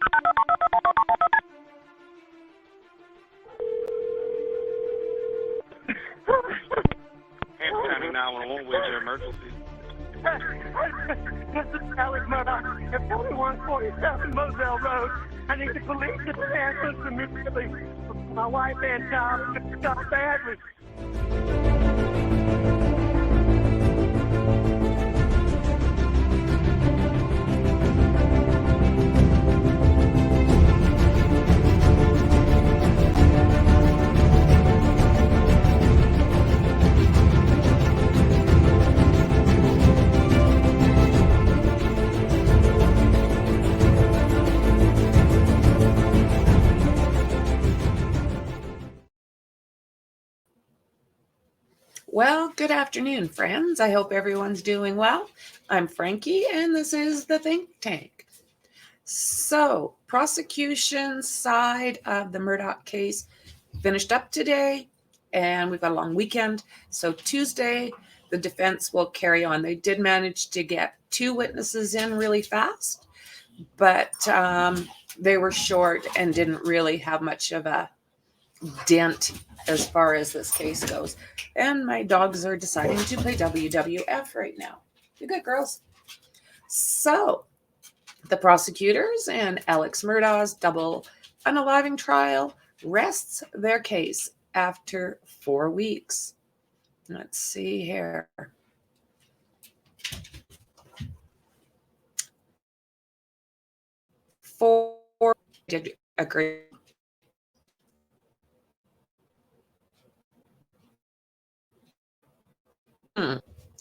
County 911, where's your emergency? This is Alex Murd at 4147 Moselle Road. I need the police to answer immediately. My wife and child are shot badly. Well, good afternoon, friends. I hope everyone's doing well. I'm Franky, and this is the Think Tank. So, prosecution side of the Murdaugh case finished up today, and we've got a long weekend. So Tuesday, the defense will carry on. They did manage to get 2 witnesses in really fast, but they were short and didn't really have much of a dent as far as this case goes. And my dogs are deciding to play WWF right now. You good, girls? So, the prosecutors and Alex Murdaugh's double unaliving trial rests their case after 4 weeks. Let's see here. Four did agree.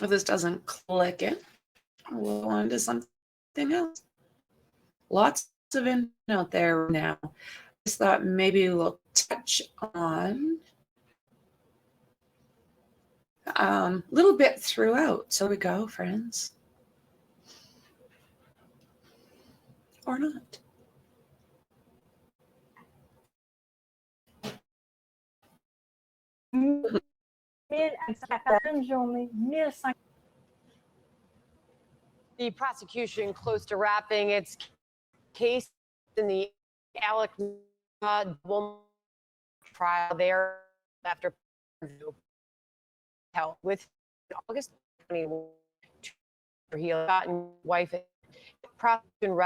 If this doesn't click it, we'll go on to something else. Lots of info out there now. Just thought maybe we'll touch on a little bit throughout. So we go, friends. Or not. The prosecution close to wrapping its case in the Alex trial there after held with August 20. He gotten wife prosecution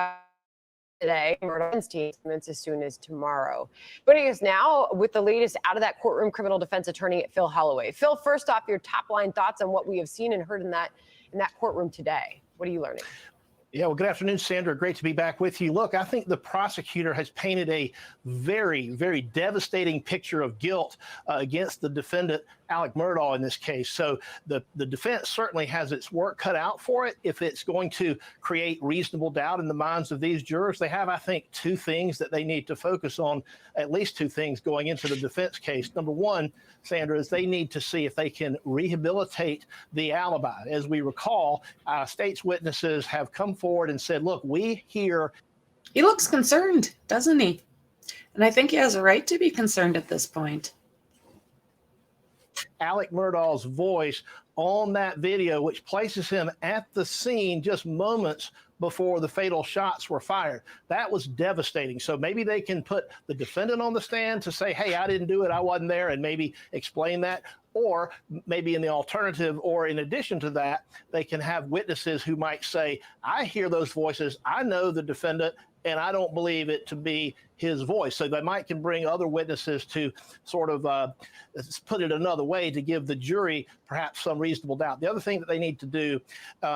today. Murdaugh's team as soon as tomorrow. Joining us now with the latest out of that courtroom, criminal defense attorney Phil Holloway. Phil, first off, your top line thoughts on what we have seen and heard in that courtroom today. What are you learning? Yeah, well, good afternoon, Sandra. Great to be back with you. Look, I think the prosecutor has painted a very, very devastating picture of guilt against the defendant, Alex Murdaugh, in this case. So the defense certainly has its work cut out for it if it's going to create reasonable doubt in the minds of these jurors. They have, I think, 2 things that they need to focus on, at least 2 things going into the defense case. Number one, Sandra, is they need to see if they can rehabilitate the alibi. As we recall, state's witnesses have come forward and said, look, we hear. He looks concerned, doesn't he? And I think he has a right to be concerned at this point. Alex Murdaugh's voice on that video, which places him at the scene just moments before the fatal shots were fired. That was devastating. So maybe they can put the defendant on the stand to say, hey, I didn't do it, I wasn't there, and maybe explain that. Or maybe in the alternative, or in addition to that, they can have witnesses who might say, I hear those voices, I know the defendant, and I don't believe it to be his voice. So they might can bring other witnesses to sort of put it another way, to give the jury perhaps some reasonable doubt. The other thing that they need to do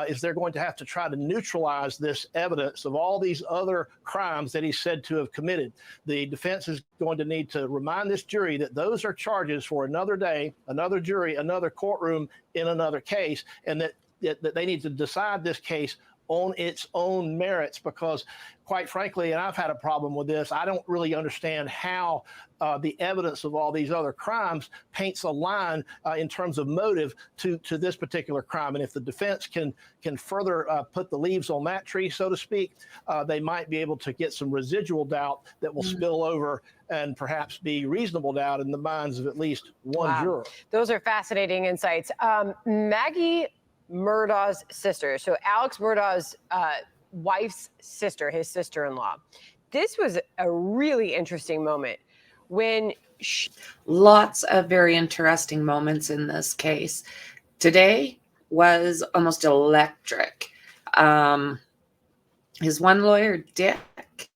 is they're going to have to try to neutralize this evidence of all these other crimes that he's said to have committed. The defense is going to need to remind this jury that those are charges for another day, another jury, another courtroom in another case, and that they need to decide this case on its own merits, because quite frankly, and I've had a problem with this, I don't really understand how the evidence of all these other crimes paints a line in terms of motive to this particular crime. And if the defense can further put the leaves on that tree, so to speak, they might be able to get some residual doubt that will spill over and perhaps be reasonable doubt in the minds of at least one juror. Those are fascinating insights. Maggie Murdaugh's sister, so Alex Murdaugh's wife's sister, his sister-in-law, This was a really interesting moment when lots of very interesting moments in this case. Today was almost electric. His one lawyer, Dick,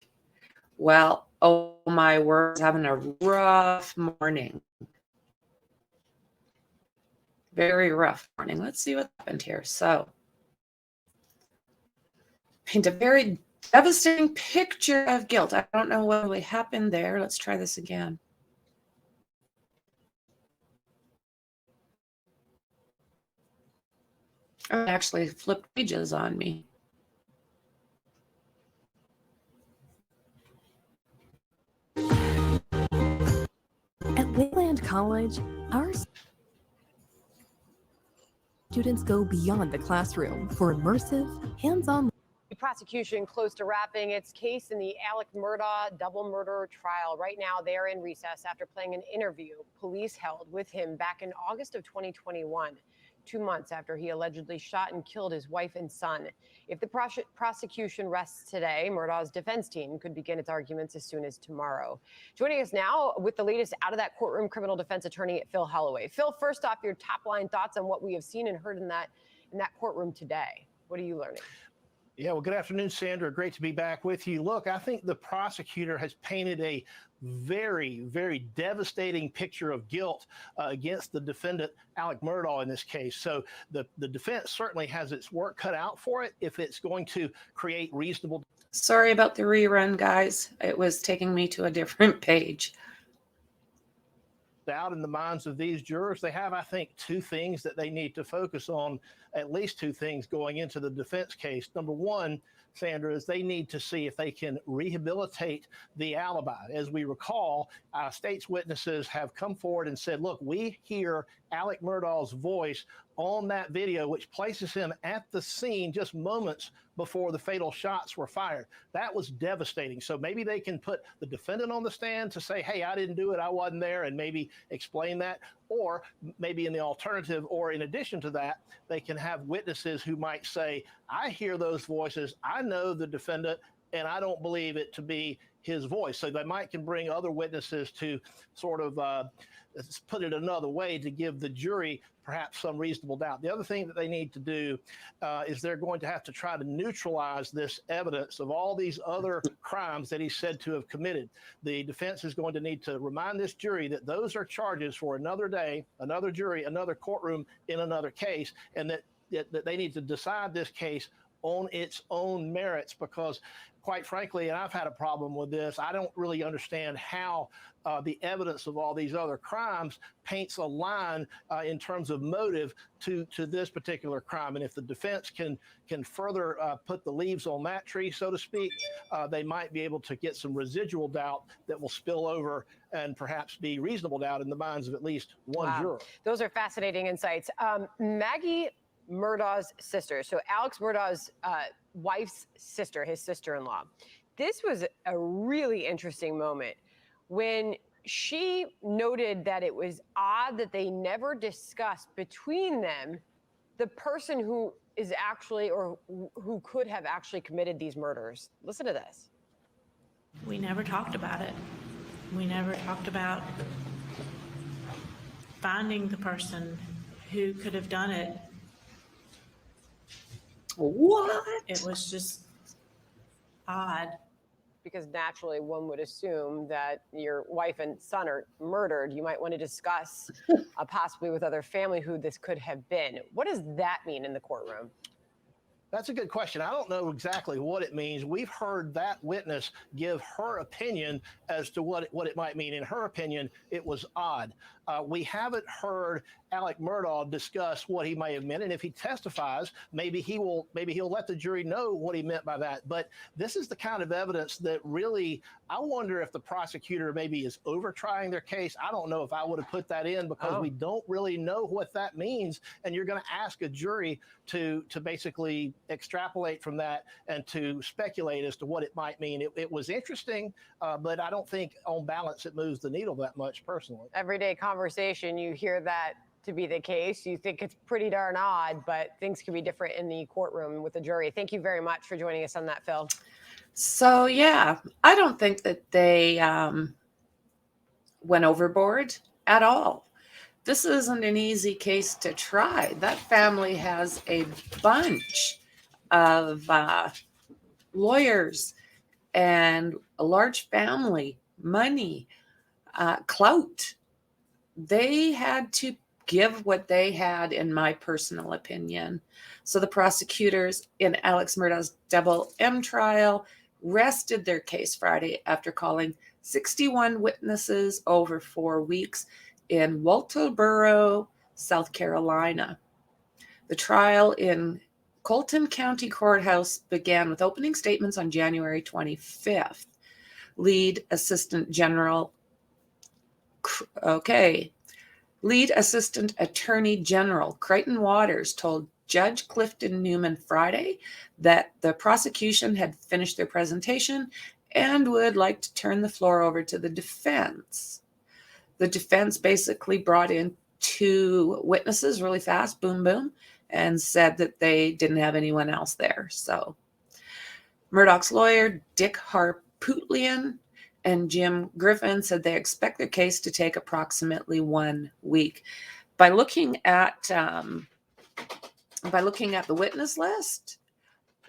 well, oh my word, having a rough morning. Very rough morning. Let's see what happened here. So, paint a very devastating picture of guilt. I don't know what really happened there. Let's try this again. Oh, it actually flipped pages on me. At Wayland College, our students go beyond the classroom for immersive, hands-on. The prosecution close to wrapping its case in the Murdaugh double murder trial. Right now, they're in recess after playing an interview police held with him back in August of 2021, 2 months after he allegedly shot and killed his wife and son. If the prosecution rests today, Murdaugh's defense team could begin its arguments as soon as tomorrow. Joining us now with the latest out of that courtroom, criminal defense attorney Phil Holloway. Phil, first off, your top line thoughts on what we have seen and heard in that courtroom today. What are you learning? Yeah, well, good afternoon, Sandra. Great to be back with you. Look, I think the prosecutor has painted a very, very devastating picture of guilt against the defendant, Murdaugh, in this case. So the defense certainly has its work cut out for it if it's going to create reasonable. Sorry about the rerun, guys. It was taking me to a different page. Doubt in the minds of these jurors. They have, I think, two things that they need to focus on, at least two things going into the defense case. Number one, Sandra, is they need to see if they can rehabilitate the alibi. As we recall, state's witnesses have come forward and said, look, we hear Murdaugh's voice on that video, which places him at the scene just moments before the fatal shots were fired. That was devastating. So maybe they can put the defendant on the stand to say, hey, I didn't do it, I wasn't there, and maybe explain that. Or maybe in the alternative, or in addition to that, they can have witnesses who might say, I hear those voices, I know the defendant, and I don't believe it to be his voice. So they might can bring other witnesses to sort of let's put it another way, to give the jury perhaps some reasonable doubt. The other thing that they need to do is they're going to have to try to neutralize this evidence of all these other crimes that he's said to have committed. The defense is going to need to remind this jury that those are charges for another day, another jury, another courtroom in another case, and that they need to decide this case on its own merits, because quite frankly, and I've had a problem with this, I don't really understand how the evidence of all these other crimes paints a line in terms of motive to this particular crime. And if the defense can further put the leaves on that tree, so to speak, they might be able to get some residual doubt that will spill over and perhaps be reasonable doubt in the minds of at least one juror. Those are fascinating insights. Maggie Murdaugh's sister, so Murdaugh's wife's sister, his sister-in-law. This was a really interesting moment when she noted that it was odd that they never discussed between them the person who is actually, or who could have actually committed these murders. Listen to this. We never talked about it. We never talked about finding the person who could have done it. What? It was just odd. Because naturally one would assume that your wife and son are murdered. You might want to discuss possibly with other family who this could have been. What does that mean in the courtroom? That's a good question. I don't know exactly what it means. We've heard that witness give her opinion as to what it might mean. In her opinion, it was odd. We haven't heard Murdaugh discuss what he may have meant, and if he testifies, maybe he'll let the jury know what he meant by that. But this is the kind of evidence that really, I wonder if the prosecutor maybe is over trying their case. I don't know if I would have put that in, because we don't really know what that means, and you're going to ask a jury to basically extrapolate from that and to speculate as to what it might mean. It was interesting, but I don't think on balance it moves the needle that much personally. Everyday conversation, you hear that to be the case. You think it's pretty darn odd, but things can be different in the courtroom with the jury. Thank you very much for joining us on that, Phil. So, yeah, I don't think that they went overboard at all. This isn't an easy case to try. That family has a bunch of lawyers and a large family, money, clout. They had to give what they had, in my personal opinion. So the prosecutors in Alex Murdaugh's Double M trial rested their case Friday after calling 61 witnesses over 4 weeks in Walterboro, South Carolina. The trial in Colton County Courthouse began with opening statements on January 25th. Lead Assistant Attorney General Creighton Waters told Judge Clifton Newman Friday that the prosecution had finished their presentation and would like to turn the floor over to the defense. The defense basically brought in 2 witnesses really fast, boom, boom, and said that they didn't have anyone else there. So Murdaugh's lawyer, Dick Harpootlian, and Jim Griffin said they expect their case to take approximately 1 week. By looking at the witness list,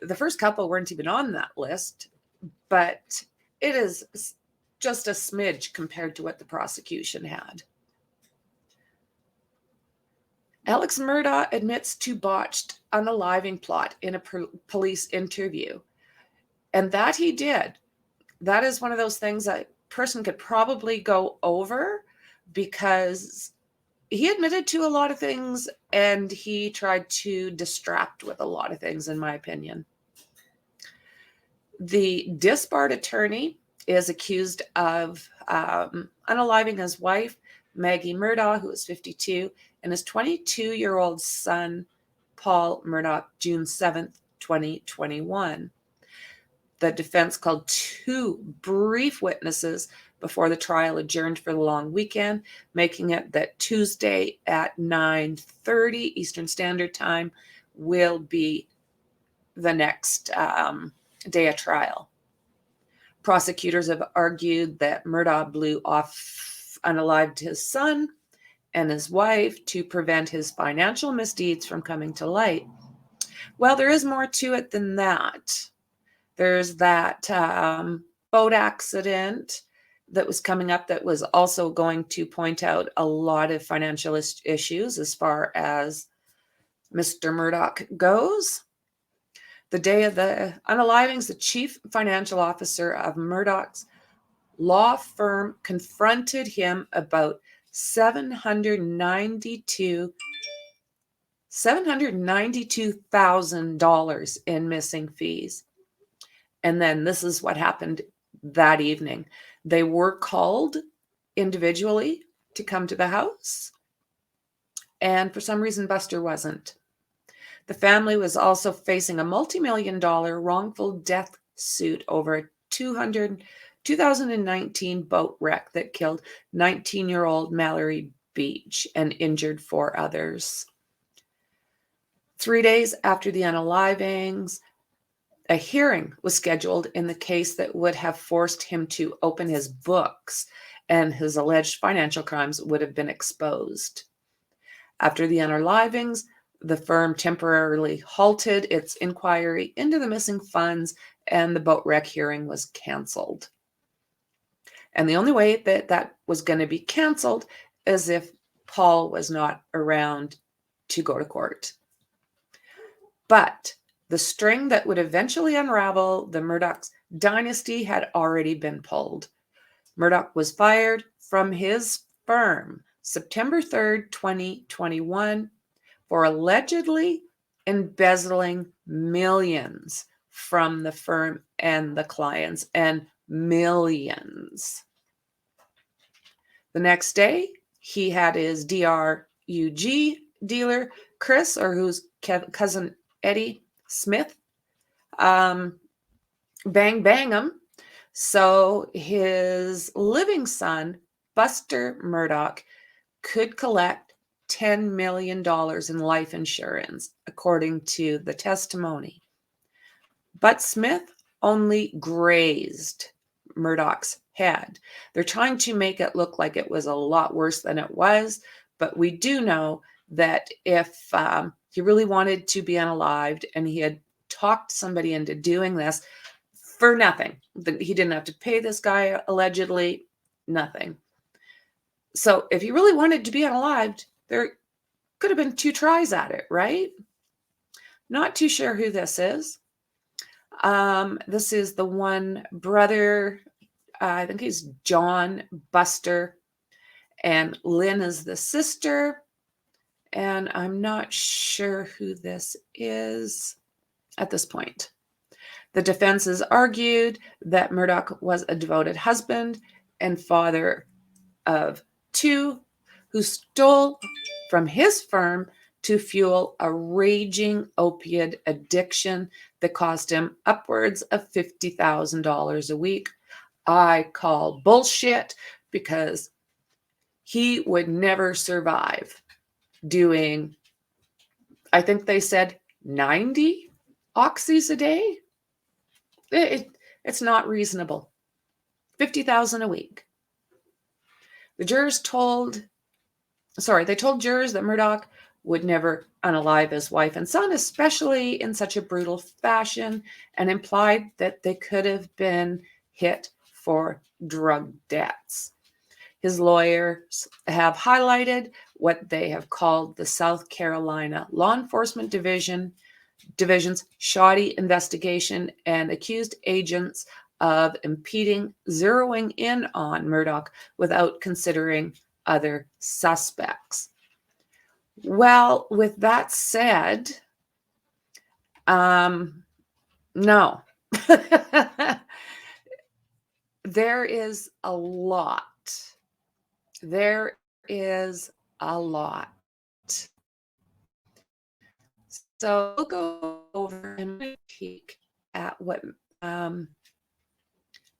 the first couple weren't even on that list, but it is just a smidge compared to what the prosecution had. Alex Murdaugh admits to botched unaliving plot in a police interview, and that he did. That is one of those things that a person could probably go over, because he admitted to a lot of things and he tried to distract with a lot of things, in my opinion. The disbarred attorney is accused of unaliving his wife, Maggie Murdaugh, who is 52, and his 22-year-old son, Paul Murdaugh, June 7th, 2021. The defense called 2 brief witnesses before the trial adjourned for the long weekend, making it that Tuesday at 9:30 Eastern Standard Time will be the next day of trial. Prosecutors have argued that Murdaugh blew off unalived his son and his wife to prevent his financial misdeeds from coming to light. Well, there is more to it than that. There's that boat accident that was coming up that was also going to point out a lot of financial issues as far as Mr. Murdaugh goes. The day of the unalivings, the chief financial officer of Murdaugh's law firm confronted him about $792,000 in missing fees. And then this is what happened that evening. They were called individually to come to the house, and for some reason Buster wasn't. The family was also facing a multi-million-dollar wrongful death suit over a 2019 boat wreck that killed 19-year-old Mallory Beach and injured 4 others. 3 days after the unalivings, a hearing was scheduled in the case that would have forced him to open his books, and his alleged financial crimes would have been exposed. After the unalivings, the firm temporarily halted its inquiry into the missing funds, and the boat wreck hearing was canceled. And the only way that that was going to be canceled is if Paul was not around to go to court. But the string that would eventually unravel the Murdaugh's dynasty had already been pulled. Murdaugh was fired from his firm September 3rd, 2021, for allegedly embezzling millions from the firm and the clients, and millions. The next day, he had his DRUG dealer, Chris, or whose cousin Eddie Smith, bang him. So his living son, Buster Murdaugh, could collect $10 million in life insurance, according to the testimony. But Smith only grazed Murdaugh's head. They're trying to make it look like it was a lot worse than it was, but we do know that if he really wanted to be unalived and he had talked somebody into doing this for nothing, he didn't have to pay this guy allegedly, nothing. So if he really wanted to be unalived, there could have been 2 tries at it, right? Not too sure who this is. This is the one brother, I think he's John Buster, and Lynn is the sister. And I'm not sure who this is at this point. The defense has argued that Murdaugh was a devoted husband and father of 2 who stole from his firm to fuel a raging opiate addiction that cost him upwards of $50,000 a week. I call bullshit, because he would never survive doing, I think they said 90 oxys a day. It's not reasonable. 50,000 a week. The jurors told jurors that Murdaugh would never unalive his wife and son, especially in such a brutal fashion, and implied that they could have been hit for drug debts. His lawyers have highlighted what they have called the South Carolina Law Enforcement Division's shoddy investigation and accused agents of impeding, zeroing in on Murdaugh without considering other suspects. Well, with that said, no. There is a lot. There is a lot. So we'll go over and peek at what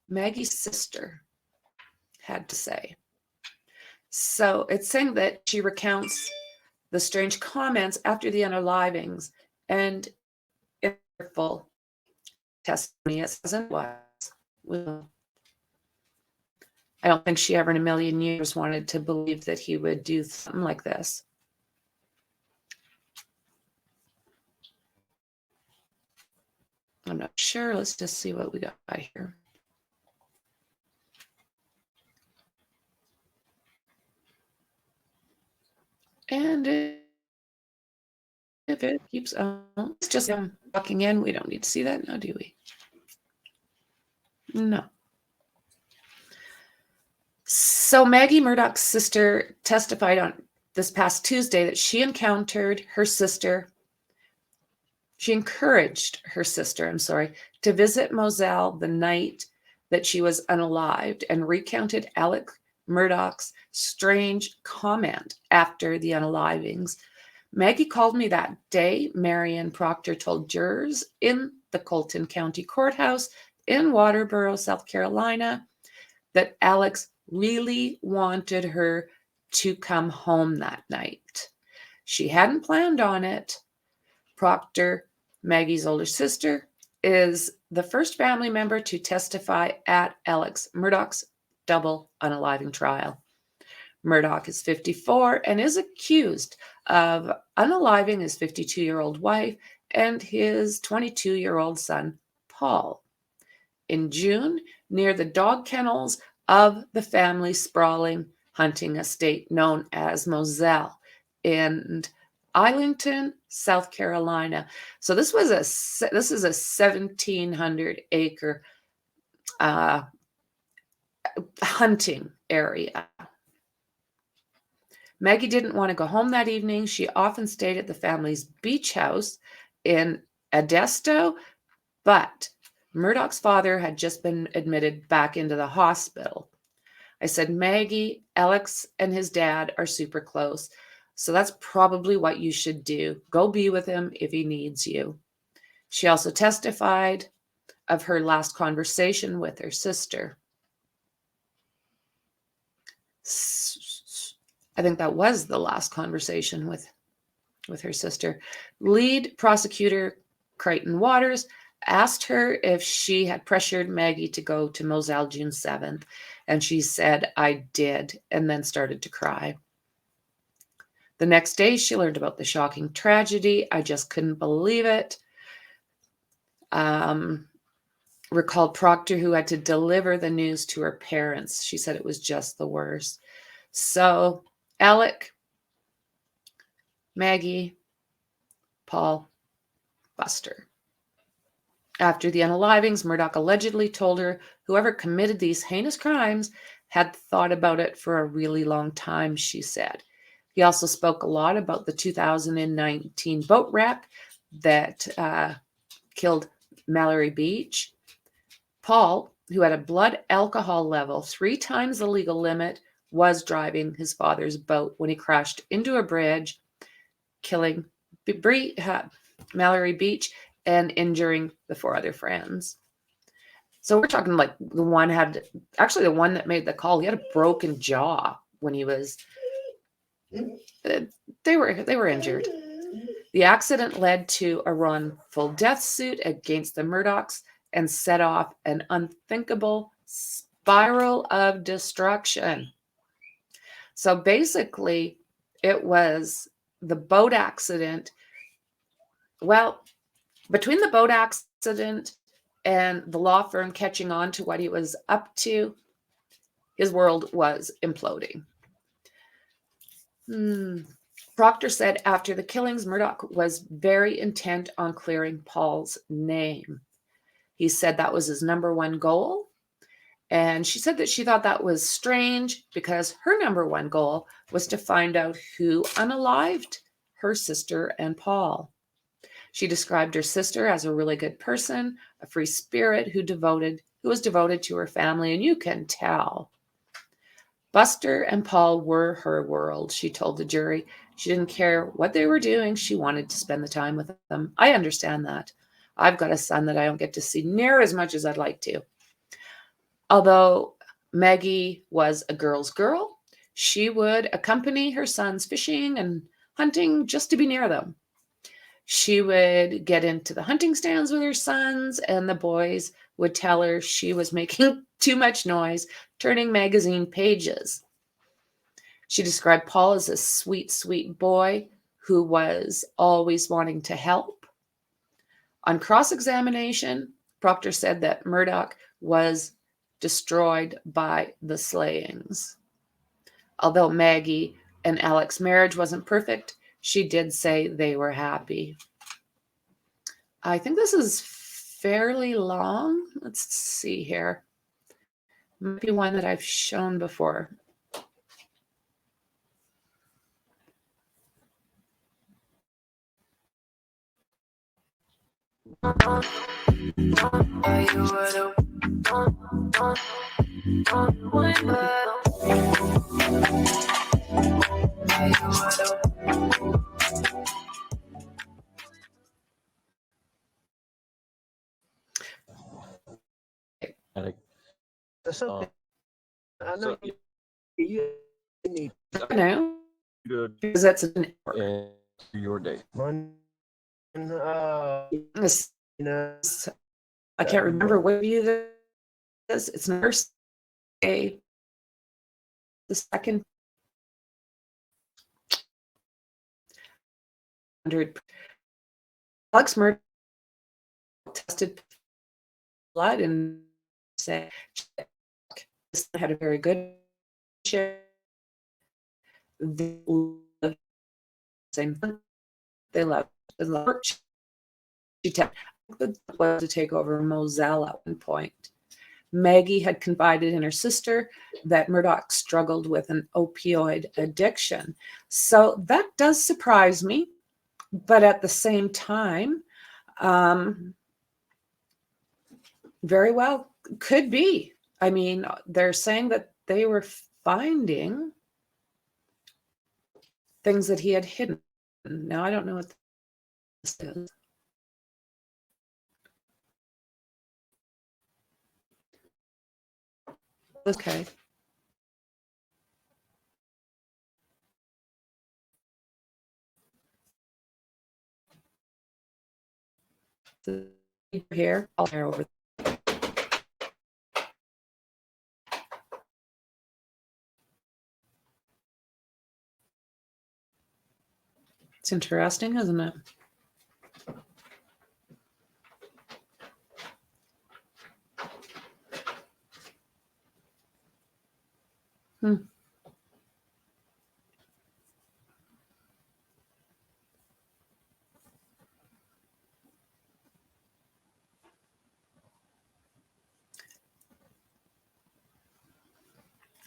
Maggie's sister had to say. So it's saying that she recounts the strange comments after the unalivings, and in her full testimony, it says it was. Well, I don't think she ever in a million years wanted to believe that he would do something like this. I'm not sure. Let's just see what we got here. And if it keeps on, it's just him walking in. We don't need to see that now, do we? No. So Maggie Murdaugh's sister testified on this past Tuesday that she encountered her sister. She encouraged her sister, to visit Moselle the night that she was unalived, and recounted Alex Murdaugh's strange comment after the unalivings. Maggie called me that day, Marion Proctor told jurors in the Colton County Courthouse in Waterboro, South Carolina, that Alex really wanted her to come home that night. She hadn't planned on it. Proctor, Maggie's older sister, is the first family member to testify at Alex Murdaugh's double unaliving trial. Murdaugh is 54 and is accused of unaliving his 52-year-old wife and his 22-year-old son, Paul. In June, near the dog kennels of the family sprawling hunting estate known as Moselle in Arlington, South Carolina. So this is a 1,700-acre hunting area. Maggie didn't want to go home that evening. She often stayed at the family's beach house in Modesto, but Murdaugh's father had just been admitted back into the hospital. I said, Maggie, Alex, and his dad are super close, so that's probably what you should do. Go be with him if he needs you. She also testified of her last conversation with her sister. I think that was the last conversation with her sister. Lead prosecutor Creighton Waters asked her if she had pressured Maggie to go to Moselle June 7th, and she said, "I did," and then started to cry. The next day, she learned about the shocking tragedy. "I just couldn't believe it." Recalled Proctor, who had to deliver the news to her parents. She said it was just the worst. So, Alec, Maggie, Paul, Buster. After the unalivings, Murdaugh allegedly told her whoever committed these heinous crimes had thought about it for a really long time, she said. He also spoke a lot about the 2019 boat wreck that killed Mallory Beach. Paul, who had a blood alcohol level 3 times the legal limit, was driving his father's boat when he crashed into a bridge, killing Mallory Beach and injuring the 4 other friends. So we're talking like the one that made the call, he had a broken jaw when he was, they were injured. The accident led to a wrongful death suit against the Murdaughs and set off an unthinkable spiral of destruction. So basically, it was the boat accident. Well, between the boat accident and the law firm catching on to what he was up to, his world was imploding. Proctor said after the killings, Murdaugh was very intent on clearing Paul's name. He said that was his number one goal. And she said that she thought that was strange because her number one goal was to find out who unalived her sister and Paul. She described her sister as a really good person, a free spirit who was devoted to her family, and you can tell. Buster and Paul were her world, she told the jury. She didn't care what they were doing. She wanted to spend the time with them. I understand that. I've got a son that I don't get to see near as much as I'd like to. Although Maggie was a girl's girl, she would accompany her sons fishing and hunting just to be near them. She would get into the hunting stands with her sons, and the boys would tell her she was making too much noise, turning magazine pages. She described Paul as a sweet, sweet boy who was always wanting to help. On cross-examination, Proctor said that Murdaugh was destroyed by the slayings. Although Maggie and Alec's marriage wasn't perfect, she did say they were happy. I think this is fairly long. Let's see here. Might be one that I've shown before. That's okay. I know you need I know. Good Because that's an and your day. one. I can't remember what view this is. It's nurse A. The second 100. Alex Murd tested blood and said this had a very good ship. Same thing. They left. She was to take over Moselle at one point. Maggie had confided in her sister that Murdaugh struggled with an opioid addiction. So that does surprise me. But at the same time, very well could be. I mean, they're saying that they were finding things that he had hidden. Now, I don't know what this is. Okay. here. I'll hear over. It's interesting, isn't it?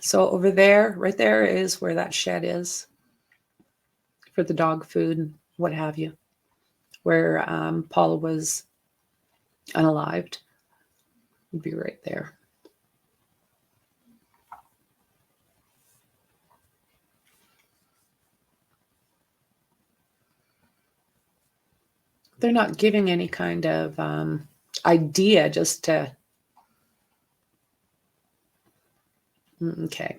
So over there, right there is where that shed is for the dog food and what have you, where Paula was unalived. Would be right there. They're not giving any kind of idea, just to. Okay,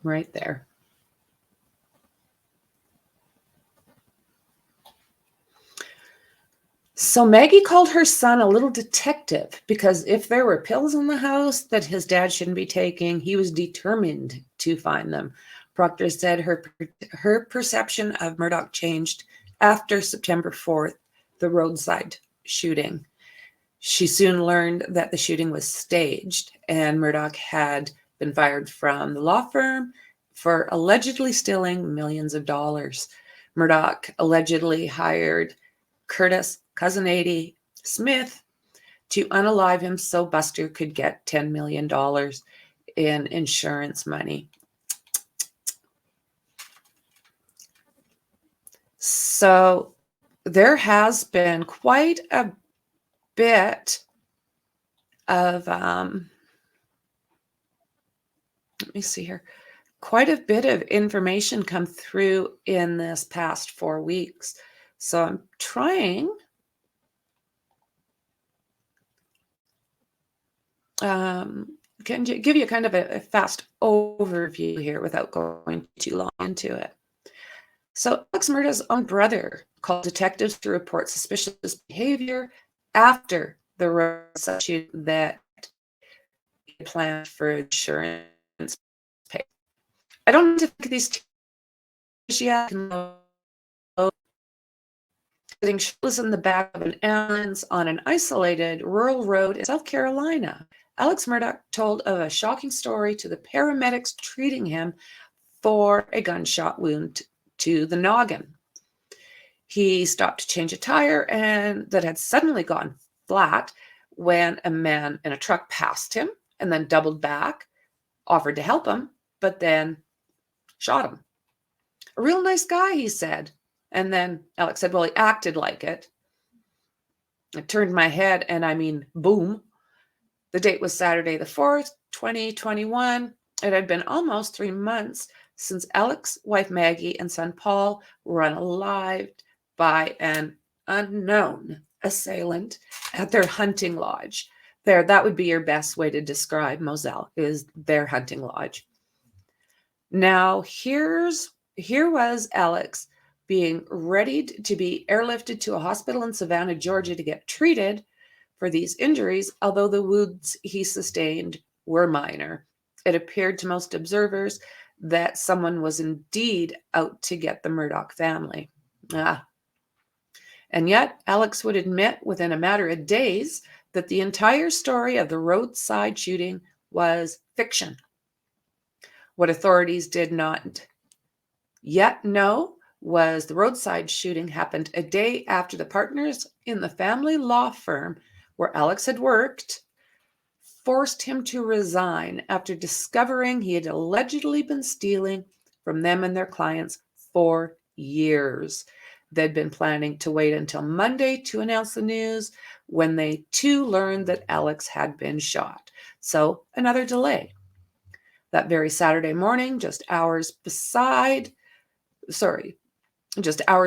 right there. So Maggie called her son a little detective because if there were pills in the house that his dad shouldn't be taking, he was determined to find them. Proctor said her perception of Murdaugh changed after September 4th, the roadside shooting. She soon learned that the shooting was staged and Murdaugh had been fired from the law firm for allegedly stealing millions of dollars. Murdaugh allegedly hired Curtis Cousin 80 Smith to unalive him so Buster could get $10 million in insurance money. So there has been quite a bit of, let me see here, quite a bit of information come through in this past 4 weeks. So I'm trying can give you kind of a fast overview here without going too long into it. So Alex Murdaugh's own brother called detectives to report suspicious behavior after the roadside shooting that he planned for insurance pay. I don't think these yet sitting shirtless in the back of an ambulance on an isolated rural road in South Carolina. Alex Murdaugh told of a shocking story to the paramedics treating him for a gunshot wound to the noggin. He stopped to change a tire and that had suddenly gone flat when a man in a truck passed him and then doubled back, offered to help him, but then shot him. A real nice guy, he said. And then Alex said, well, he acted like it. I turned my head and I mean, boom. The date was Saturday the 4th, 2021. It had been almost 3 months since Alex's wife Maggie and son Paul were unalived by an unknown assailant at their hunting lodge. That would be your best way to describe Moselle, is their hunting lodge. Now, here was Alex being readied to be airlifted to a hospital in Savannah, Georgia to get treated for these injuries, although the wounds he sustained were minor. It appeared to most observers that someone was indeed out to get the Murdaugh family. And yet, Alex would admit within a matter of days that the entire story of the roadside shooting was fiction. What authorities did not yet know was the roadside shooting happened a day after the partners in the family law firm where Alex had worked forced him to resign after discovering he had allegedly been stealing from them and their clients for years. They'd been planning to wait until Monday to announce the news when they too learned that Alex had been shot. So another delay. That very Saturday morning, just hours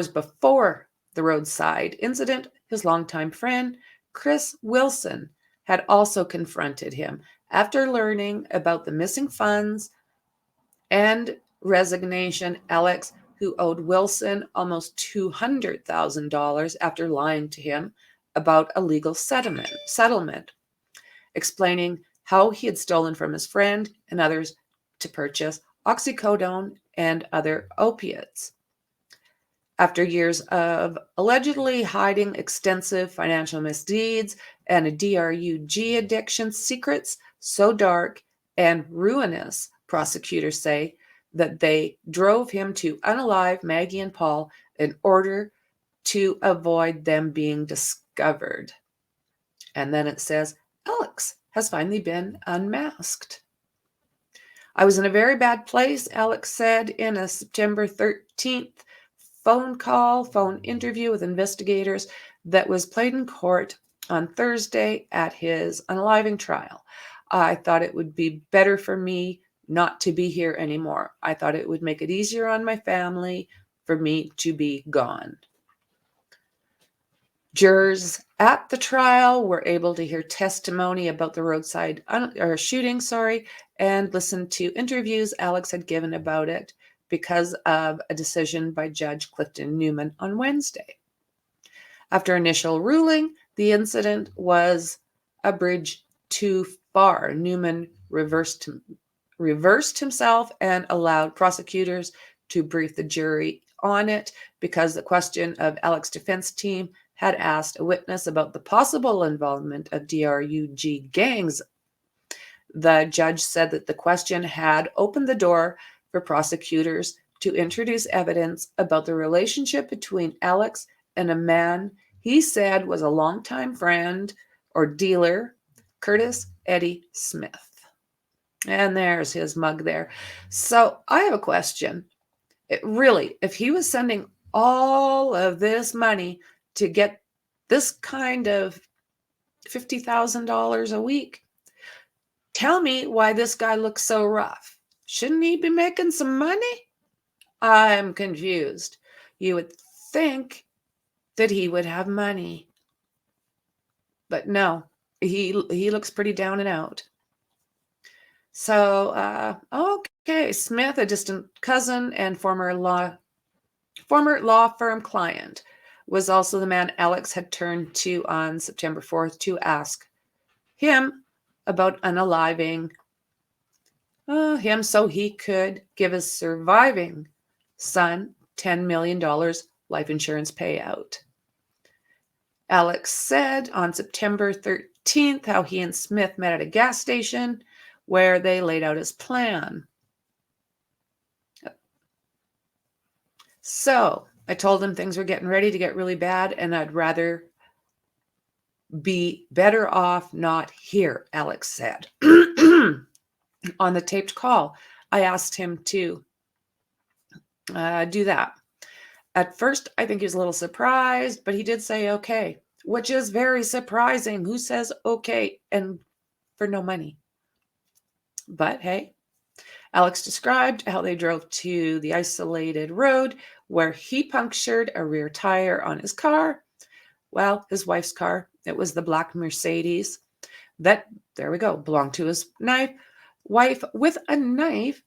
before the roadside incident, his longtime friend, Chris Wilson, had also confronted him after learning about the missing funds and resignation. Alex, who owed Wilson almost $200,000 after lying to him about a legal settlement, explaining how he had stolen from his friend and others to purchase oxycodone and other opiates. After years of allegedly hiding extensive financial misdeeds and a DRUG addiction, secrets so dark and ruinous, prosecutors say, that they drove him to unalive Maggie and Paul in order to avoid them being discovered. And then it says, Alex has finally been unmasked. I was in a very bad place, Alex said in a September 13th phone interview with investigators that was played in court on Thursday at his unaliving trial. I thought it would be better for me not to be here anymore. I thought it would make it easier on my family for me to be gone. Jurors at the trial were able to hear testimony about the roadside shooting, and listen to interviews Alex had given about it because of a decision by Judge Clifton Newman on Wednesday. After initial ruling, the incident was a bridge too far. Newman reversed himself and allowed prosecutors to brief the jury on it because the question of Alex's defense team had asked a witness about the possible involvement of DRUG gangs. The judge said that the question had opened the door for prosecutors to introduce evidence about the relationship between Alex and a man he said was a longtime friend or dealer, Curtis Eddie Smith. And there's his mug there. So I have a question. If he was sending all of this money to get this kind of $50,000 a week, tell me why this guy looks so rough. Shouldn't he be making some money? I'm confused. You would think that he would have money. But no, he looks pretty down and out. So, okay, Smith, a distant cousin and former law firm client, was also the man Alex had turned to on September 4th to ask him about unaliving him so he could give his surviving son $10 million life insurance payout. Alex said on September 13th how he and Smith met at a gas station where they laid out his plan. So I told him things were getting ready to get really bad and I'd rather be better off not here, Alex said. On the taped call, I asked him to do that. At first, I think he was a little surprised, but he did say okay, which is very surprising. Who says okay and for no money? But hey, Alex described how they drove to the isolated road where he punctured a rear tire on his car. Well, his wife's car. It was the black Mercedes that, there we go, belonged to his wife with a knife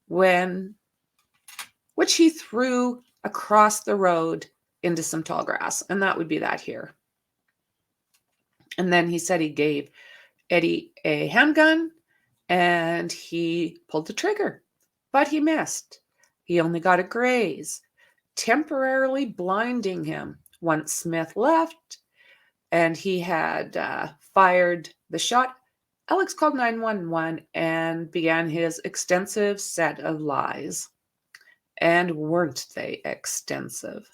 which he threw across the road into some tall grass. And that would be that here. And then he said he gave Eddie a handgun and he pulled the trigger, but he missed. He only got a graze, temporarily blinding him. Once Smith left and he had fired the shot, Alex called 911 and began his extensive set of lies. And weren't they extensive?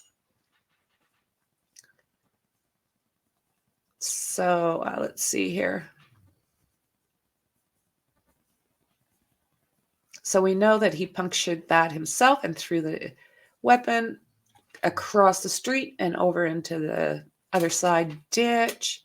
So let's see here. So we know that he punctured that himself and threw the weapon across the street and over into the other side ditch.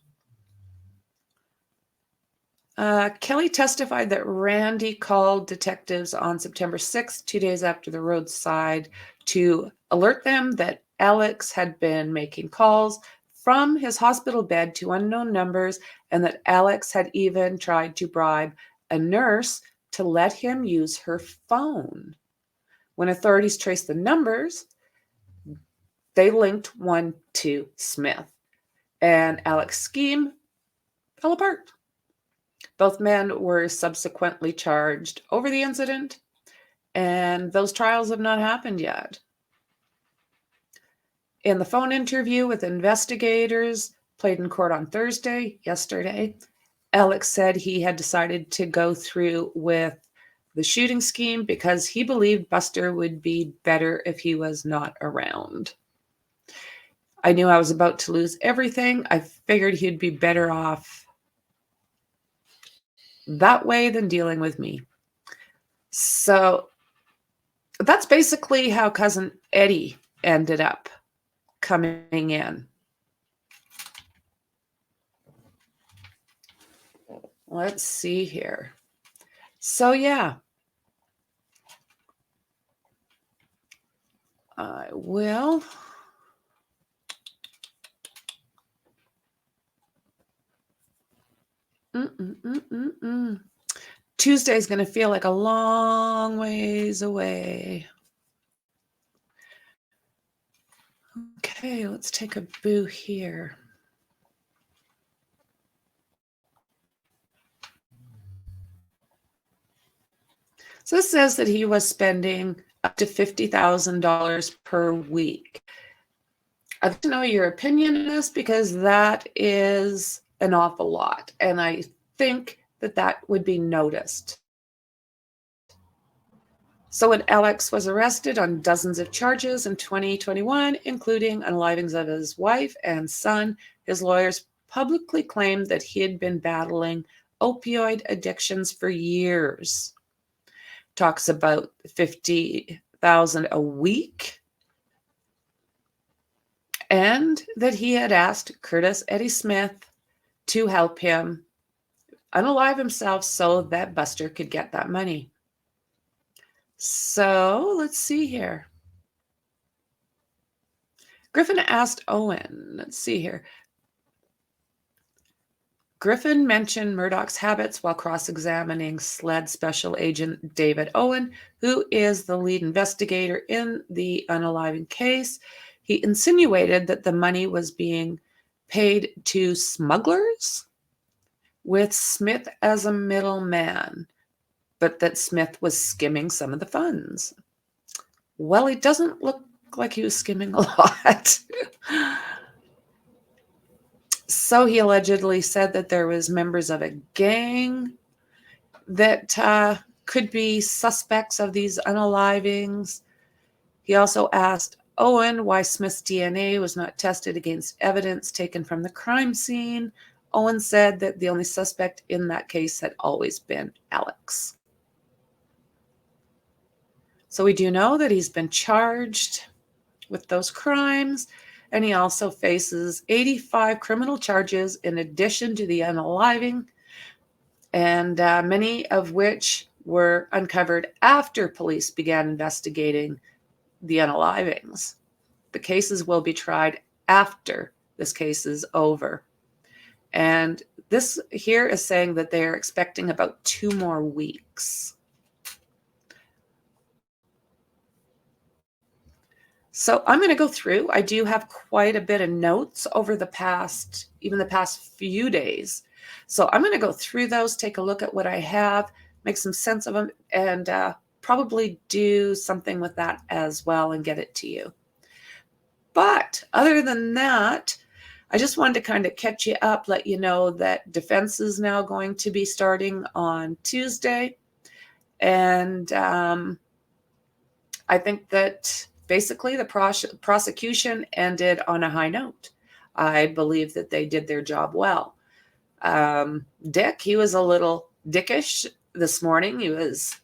Kelly testified that Randy called detectives on September 6th, 2 days after the roadside, to alert them that Alex had been making calls from his hospital bed to unknown numbers and that Alex had even tried to bribe a nurse to let him use her phone. When authorities traced the numbers, they linked one to Smith. and Alex's scheme fell apart. Both men were subsequently charged over the incident, and those trials have not happened yet. In the phone interview with investigators played in court on Thursday, yesterday, Alex said he had decided to go through with the shooting scheme because he believed Buster would be better if he was not around. I knew I was about to lose everything. I figured he'd be better off that way than dealing with me. So that's basically how Cousin Eddie ended up coming in. Let's see here. So yeah, I will. Tuesday's going to feel like a long ways away. Okay, let's take a boo here. So this says that he was spending up to $50,000 per week. I'd like to know your opinion on this because that is an awful lot. And I think that that would be noticed. So when Alex was arrested on dozens of charges in 2021, including unalivings of his wife and son, his lawyers publicly claimed that he had been battling opioid addictions for years. Talks about $50,000 a week, and that he had asked Curtis Eddie Smith to help him unalive himself so that Buster could get that money. So let's see here. Griffin asked Owen, let's see here. Griffin mentioned Murdaugh's habits while cross-examining SLED Special Agent David Owen, who is the lead investigator in the unaliving case. He insinuated that the money was being paid to smugglers with Smith as a middleman, but that Smith was skimming some of the funds. Well, he doesn't look like he was skimming a lot. So he allegedly said that there was members of a gang that could be suspects of these unalivings. He also asked Owen why Smith's DNA was not tested against evidence taken from the crime scene. Owen said that the only suspect in that case had always been Alex. So we do know that he's been charged with those crimes, and he also faces 85 criminal charges in addition to the unaliving, and many of which were uncovered after police began investigating the unalivings. The cases will be tried after this case is over. And this here is saying that they are expecting about 2 more weeks. So I'm going to go through. I do have quite a bit of notes over the past few days. So I'm going to go through those, take a look at what I have, make some sense of them, and probably do something with that as well and get it to you. But other than that, I just wanted to kind of catch you up, let you know that defense is now going to be starting on Tuesday. And I think that basically the prosecution ended on a high note. I believe that they did their job well. Dick, he was a little dickish this morning. He was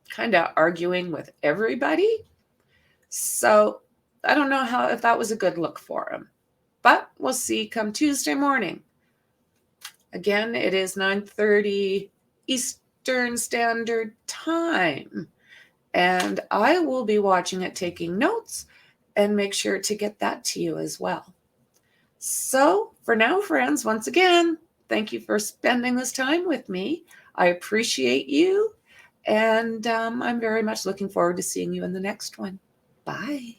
kind of arguing with everybody. So I don't know if that was a good look for him. But we'll see come Tuesday morning. Again, it is 9:30 Eastern Standard Time. And I will be watching it, taking notes, and make sure to get that to you as well. So for now, friends, once again, thank you for spending this time with me. I appreciate you. And I'm very much looking forward to seeing you in the next one. Bye.